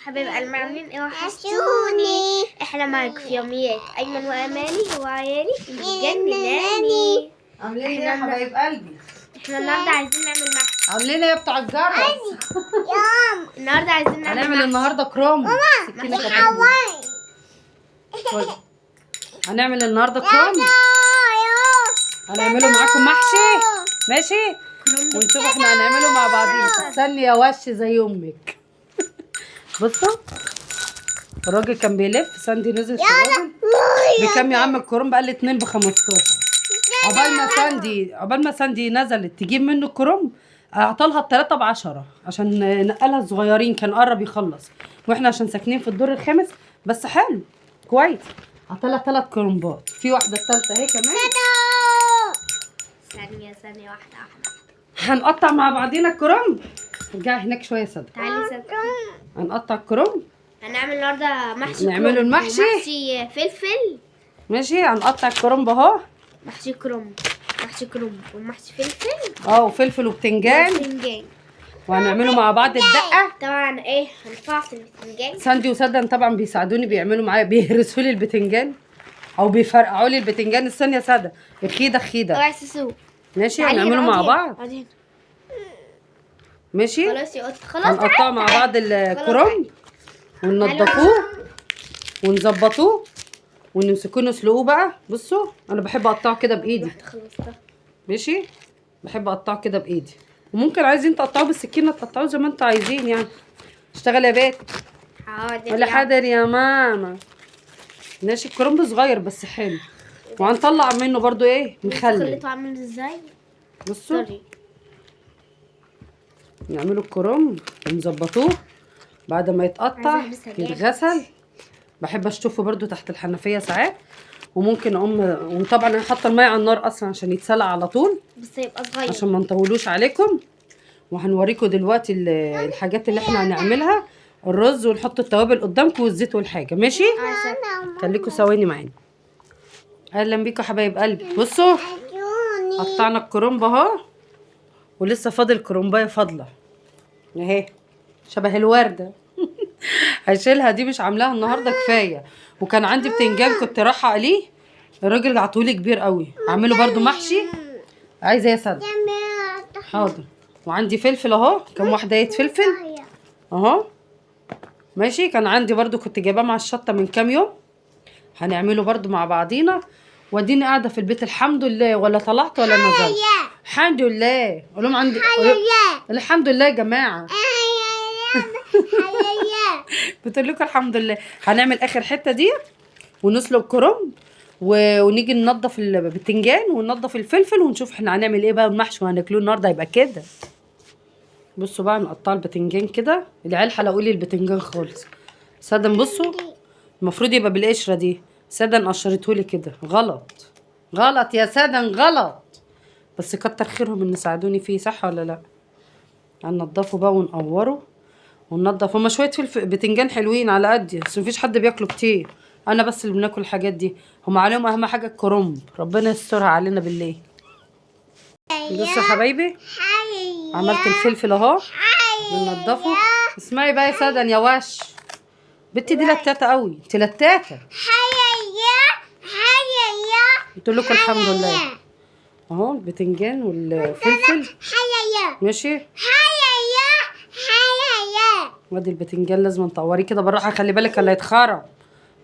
حبايب قلبي عاملين ايه؟ وحشتوني. احنا معاكم في يوميات ايمن واماني وعيالي مجنناني. عاملين ايه يا حبايب قلبي؟ احنا النهارده عايزين نعمل محشي. عاملين ايه يا بتوع الجرس؟ النهارده عايزين نعمل هنعمل النهارده كروم. سكينة كمان. هنعمل النهارده كروم. هنعمله معاكم محشي ماشي؟ ونشوف احنا هنعمله مع بعضين. استني يا وش زي امك. بصوا الراجل كان بيلف، ساندي نزل في الراجل بكام يا عم الكروم؟ بقى لي 2 ب 15. عقبال ما ساندي نزلت تجيب منه الكروم اعطالها ال3 ب 10 عشان نقلها الصغيرين، كان قرب يخلص واحنا عشان ساكنين في الدور الخامس. بس حلو كويس، عطالها 3 كرومبات، في واحده الثالثه اهي كمان. ثانية واحدة. هنقطع مع بعضينا الكروم. رجعي هناك شويه صدق. تعالي صدق. هنقطع الكروم. هنعمل النهارده محشي نعمله المحشي. محشي فلفل ماشي. هنقطع الكرومب اهو. محشي كرومب ومحشي فلفل. وفلفل وبتنجان. وهنعمله مع بعض الدقه. طبعا ايه هنفعص البتنجان. ساندي وسدن طبعا بيساعدوني، بيعملوا معايا، بيهرسوا لي البتنجان او بيفرقعوا لي البتنجان. استني يا ساده، خيده اوعي سوسو. ماشي. هنعمله مع بعض ماشي. خلاص يا قطة خلاص. هنقطعه مع بعض الكرنب وننضفوه ونظبطوه ونمسكوه نسلقوه بقى. بصوا انا بحب اقطعه كده بايدي ماشي، بحب اقطعه كده بايدي، وممكن عايزين تقطعوه بالسكينه تقطعوه زي ما انتوا عايزين يعني. اشتغل يا بيت. حاضر ولا حاضر يا ماما. ماشي. الكرنب صغير بس حلو، وهنطلع منه برضو ايه مخلل. خليته عامل ازاي؟ بصوا نعمله الكرنب ونظبطوه بعد ما يتقطع يتغسل. بحب اشطفه برضو تحت الحنفيه ساعات، وممكن وطبعا انا حاطه الميه على النار اصلا عشان يتسلق على طول، بس يبقى صغير عشان ما نطولوش عليكم. وهنوريكم دلوقتي الحاجات اللي احنا هنعملها. الرز ونحط التوابل قدامكم والزيت والحاجه ماشي. خليكم ثواني معانا. اهلا بيكم حبايب قلبي. بصوا قطعنا الكرنب اهو، ولسه فاضل كرنبايه فاضله اهي شبه الورده. هشيلها دي، مش عاملاها النهارده كفايه. وكان عندي بتنجان كنت رايحه اقليه، الراجل عطولي كبير قوي. اعمله برضو محشي. عايزه يا سد؟ حاضر. وعندي فلفل اهو، كام واحده فلفل اهو ماشي. كان عندي برضو كنت جايباه مع الشطه من كام يوم، هنعمله برضو مع بعضينا. واديني قاعده في البيت الحمد لله، ولا طلعت ولا نزلت. الحمد لله. قول لهم عندي الحمد لله يا جماعه. بتقول لكم الحمد لله. هنعمل اخر حته دي ونسلق الكرنب ونيجي ننضف البتنجان وننضف الفلفل ونشوف احنا هنعمل ايه بقى. المحشي وهناكلوه النهارده يبقى كده. بصوا بقى نقطع البتنجان كده. العيال حلقوا لي البتنجان خالص. سدن بصوا المفروض يبقى بالقشره دي، سدن قشرتهولي كده. غلط يا سدن غلط، بس كتر خيرهم ان ساعدوني فيه. صح ولا لا؟ هننضفه بقى ونقوره وننضف. هما شويه فلفل بتنجان حلوين على قدي، بس مفيش حد بياكله كتير، انا بس اللي بناكل الحاجات دي. هما عليهم اهم حاجه الكرنب، ربنا يسترها علينا بالله. بصوا يا حبايبي عملت الفلفل اهو بننضفه. اسمعي بقى يا سدن يا وش، بنتي دي لتاته قوي. انت لتاته. قلت لكم الحمد لله اهو البتنجان والفلفل ماشي. وادي البتنجان لازم نطوريه كده بالراحه، خلي بالك اللي هيتخرم.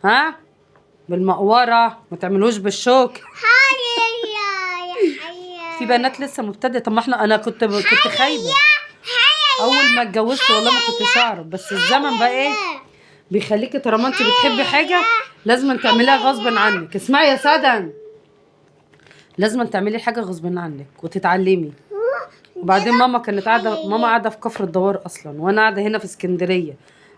ها بالمقوره، ما تعملوش بالشوك. في بنات لسه مبتدئه. طب ما انا كنت خايبه اول ما اتجوزت والله ما كنتش اعرف، بس الزمن بقى ايه بيخليكي طالما انت بتحبي حاجه لازم تعمليها غصب عنك. اسمعي يا سدن، لازم تعملي حاجه غصب عنك وتتعلمي. وبعدين ماما قاعده في كفر الدوار اصلا، وانا قاعده هنا في اسكندريه.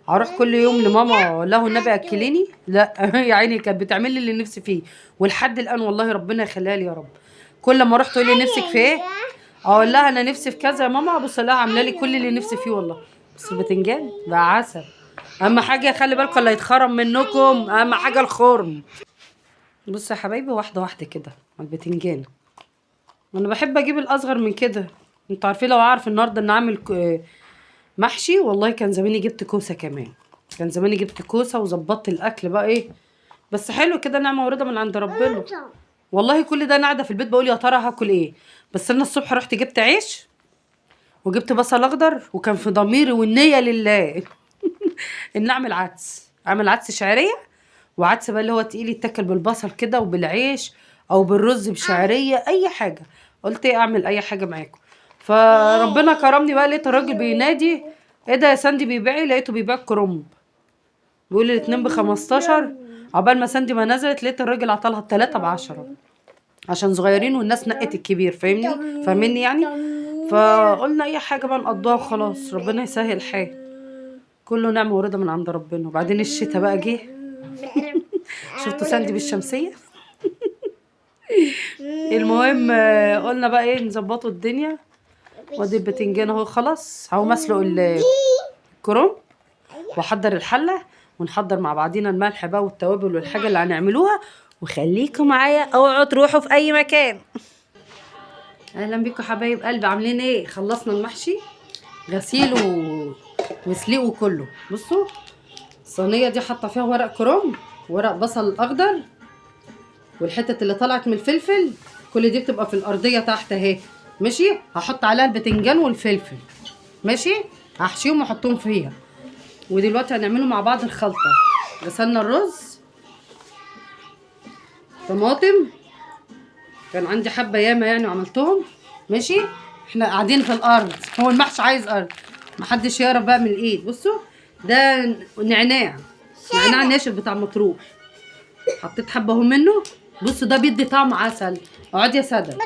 هروح كل يوم لماما له النبي اكليني؟ لا. يا عيني كانت بتعمل لي اللي نفسي فيه، ولحد الان والله ربنا يخليها لي يا رب. كل ما اروح تقول لي نفسك في ايه، اقول لها انا نفسي في كذا يا ماما، ابص لها عامله لي كل اللي نفسي فيه والله. بس البتنجان بقى عسل. اهم حاجه خلي بالكم اللي هيتخرم منكم، اهم حاجه الخرم. بصوا يا حبايبي واحده واحده كده على البتنجان. انا بحب اجيب الاصغر من كده. انتوا عارفين لو اعرف النهارده ان اعمل محشي والله كان زماني جبت كوسه كمان. كان زماني جبت كوسه وظبطت الاكل بقى ايه. بس حلو كده، نعمه ورضا من عند ربنا. والله كل ده انا قاعده في البيت بقول يا ترى هاكل ايه. بس انا الصبح رحت جبت عيش وجبت بصل اخضر، وكان في ضميري والنيه لله ان اعمل عدس. اعمل عدس شعريه، وعدس بقى اللي هو تقيل يتاكل بالبصل كده وبالعيش او بالرز بشعريه، اي حاجه. قلت ايه اعمل اي حاجه معاكم. فربنا كرمني بقى، لقيت الراجل بينادي ايه ده يا ساندي بيبيع ايه؟ لقيته بيبيع كرنب، بيقول الاتنين ب15. عقبال ما ساندي ما نزلت لقيت الراجل عطالها التلاتة ب10 عشان صغيرين والناس نقت الكبير، فاهمني يعني. فقلنا اي حاجه بقى نقضوها وخلاص، ربنا يسهل الحال، كله نعمه ورضا من عند ربنا. وبعدين الشتاء بقى جه شفتوا ساندي بالشمسيه المهم قلنا بقى ايه نظبطوا الدنيا. وادي البتنجان اهو خلاص، اهو مسلق الكرنب واحضر الحله، ونحضر مع بعضينا الملح بقى والتوابل والحاجه اللي هنعملوها. وخليكم معايا، اوعوا تروحوا في اي مكان. اهلا بيكم حبايب قلبي، عاملين ايه؟ خلصنا المحشي غسيل وسليق وكله. بصوا الصينيه دي حاطه فيها ورق كرنب، ورق بصل اخضر، والحتة اللي طلعت من الفلفل كل دي بتبقى في الارضيه تحت اهي. ماشي، هحط عليها البتنجان والفلفل. ماشي، هحشيهم واحطهم فيها. ودلوقتي هنعمله مع بعض الخلطه. غسلنا الرز، طماطم، كان عندي حبه ياما يعني وعملتهم. ماشي، احنا قاعدين في الارض، هو المحشي عايز ارض، محدش يقرب بقى من الايد. بصوا ده نعناع ناشف بتاع مطروح، حطيت حبه اهو منه. بصوا ده بيدي طعم عسل. اقعد يا ساده.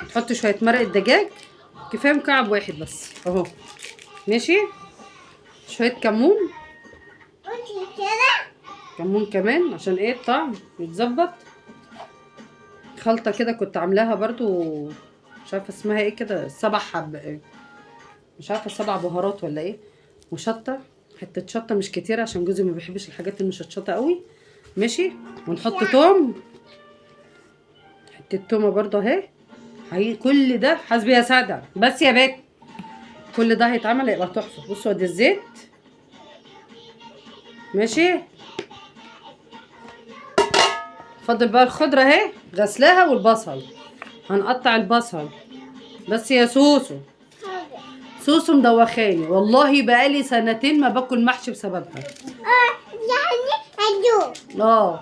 تحط شويه مرق الدجاج، كفايه مكعب واحد بس اهو. ماشي، شويه كمون، كمون كمان عشان ايه الطعم يتظبط. خلطه كده كنت عاملاها برضو مش عارفه اسمها ايه كده، 7 حب، مش عارفه 7 بهارات ولا ايه. وشطه، حته شطه مش كتير عشان جوزي ما بيحبش الحاجات المشطشطه قوي. ماشي، ونحط توم، حته تومه برضو اهي. كل ده حسبي يا ساده، بس يا بت كل ده هيتعمل هيبقى تحفه. بصوا ادي الزيت. ماشي، فاضل بقى الخضره اهي غسلاها والبصل. هنقطع البصل بس يا سوسو. سوسو مدوخاني والله، بقالي سنتين ما باكل محشي بسببها.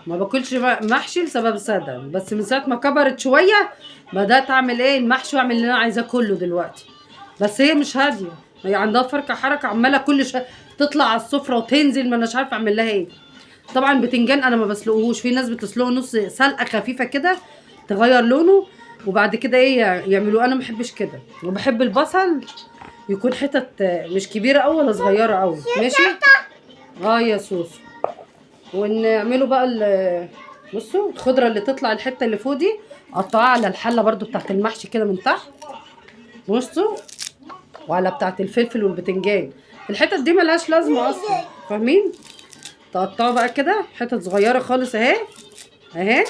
ما باكلش محشي بسبب ساده، بس من ساعه ما كبرت شويه بدات اعمل ايه المحشي واعمل اللي انا عايزاه كله دلوقتي. بس هي مش هاديه، هي عندها فركه حركه عماله كل شويه تطلع على السفره وتنزل، ما اناش عارفه اعمل لها ايه. طبعا بتنجان انا ما بسلقهوش، في ناس بتسلقه نص سلقه خفيفه كده تغير لونه وبعد كده ايه يعملوه. انا ما بحبش كده، وبحب البصل يكون حتت مش كبيره قوي ولا صغيره قوي. ماشي يا سوسو. ونعمله بقى بصوا الخضره اللي تطلع الحته اللي فوق دي قطعها على الحله برضو بتاعت المحشي كده من تحت. بصوا، وعلى بتاعت الفلفل والبتنجان. الحتت دي ملهاش لازمه اصلا، فاهمين؟ تقطعوا بقى كده حتت صغيره خالص اهي.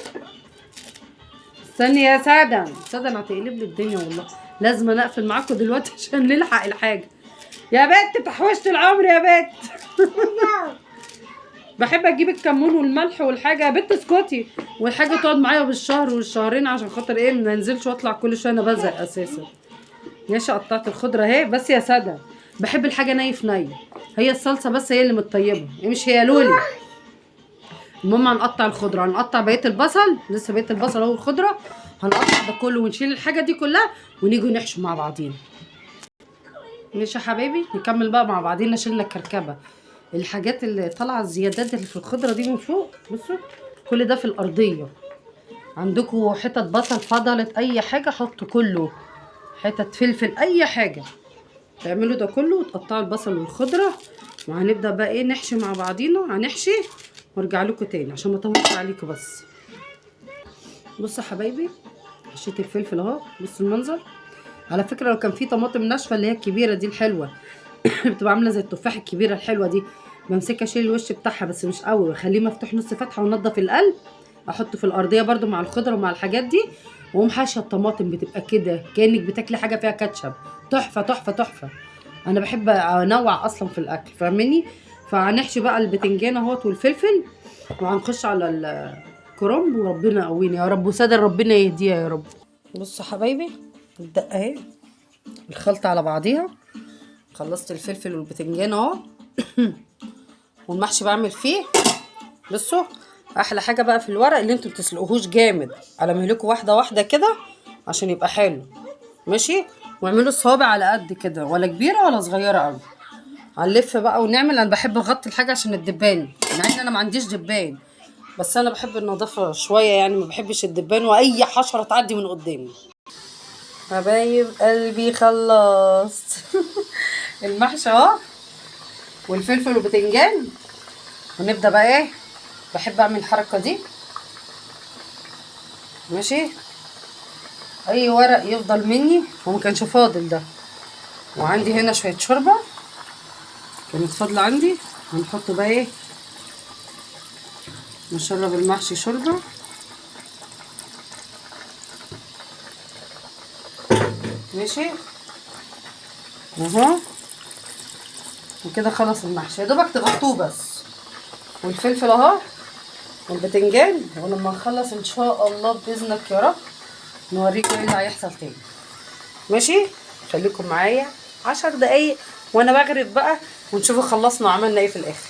استني يا ساده، انا هتقلب لي الدنيا والله. لازم انا اقفل معاكم دلوقتي عشان نلحق الحاجه. يا بت تحوشت العمر يا بت بحب اجيب الكمون والملح والحاجه. يا بت اسكتي. والحاجه تقعد معايا بالشهر والشهرين عشان خاطر ايه ما انزلش واطلع كل شويه، انا بزهق اساسا. ماشي، قطعت الخضره اهي. بس يا ساده بحب الحاجه ني في ني، هي الصلصه بس هي اللي متطيبه، مش هي لولي. المهم هنقطع الخضره، هنقطع بقيه البصل، لسه بقيه البصل اهو الخضره. هنقطع ده كله ونشيل الحاجه دي كلها ونيجي نحشو مع بعضينا. ماشي يا حبايبي، نكمل بقى مع بعضينا. شلنا الكركبه، الحاجات اللي طالعه الزيادات اللي في الخضره دي من فوق. بصوا كل ده في الارضيه. عندكم حتت بصل فضلت اي حاجه حطوا كله، حتت فلفل اي حاجه تعملوا ده كله وتقطعوا البصل والخضره. وهنبدا بقى ايه نحشي مع بعضينا. هنحشي وارجع لكم تاني عشان ما اطولش عليكم. بس بصوا يا حبايبي، حشيت الفلفل اهو. بصوا المنظر. على فكره لو كان في طماطم ناشفه اللي هي الكبيره دي الحلوه بتبقى عامله زي التفاح الكبيره الحلوه دي، بمسكها اشيل الوش بتاعها بس مش قوي، واخليه مفتوح نص فتحه ونضف القلب. احطه في الارضيه برده مع الخضره ومع الحاجات دي، واقوم حاشيه الطماطم. بتبقى كده كانك بتاكلي حاجه فيها كاتشب. تحفه تحفه تحفه. انا بحب انوع اصلا في الاكل، فاهماني؟ فهنحشي بقى البتنجان اهوت والفلفل، وهنخش على الكرنب، وربنا يقوينا يا رب، وسادة ربنا يهديها يا رب. بصوا حبايبي الدقه اهي، الخلطه على بعضيها. خلصت الفلفل والبتنجان اهو. والمحشي بعمل فيه، بصوا احلى حاجه بقى في الورق اللي انتوا بتسلقوهوش جامد، على مهلكوا واحده واحده كده عشان يبقى حلو. ماشي. واعملوا الصوابع على قد كده، ولا كبيره ولا صغيره قوي. هنلف بقى ونعمل. انا بحب اغطي الحاجه عشان الدبان، مع ان انا ما عنديش دبان، بس انا بحب النظافه شويه يعني، ما بحبش الدبان واي حشره تعدي من قدامي. حبايب قلبي خلصت. المحشي اهو والفلفل والبتنجان. ونبدا بقى ايه، بحب اعمل الحركه دي. ماشي. اي ورق يفضل مني هو ما كانش فاضل ده، وعندي هنا شويه شوربه كانت فاضله عندي، هنحط بقى ايه، نشرب المحشي شوربه. ماشي اهو. وكده خلص المحشي، يا دوبك تغطوه بس. والفلفل اهو والبتنجان. ولما نخلص ان شاء الله باذنك يا رب نوريكم ايه اللي هيحصل تاني. ماشي. خليكم معايا 10 دقايق وانا بغرف بقى، ونشوف خلصنا وعملنا ايه في الاخر.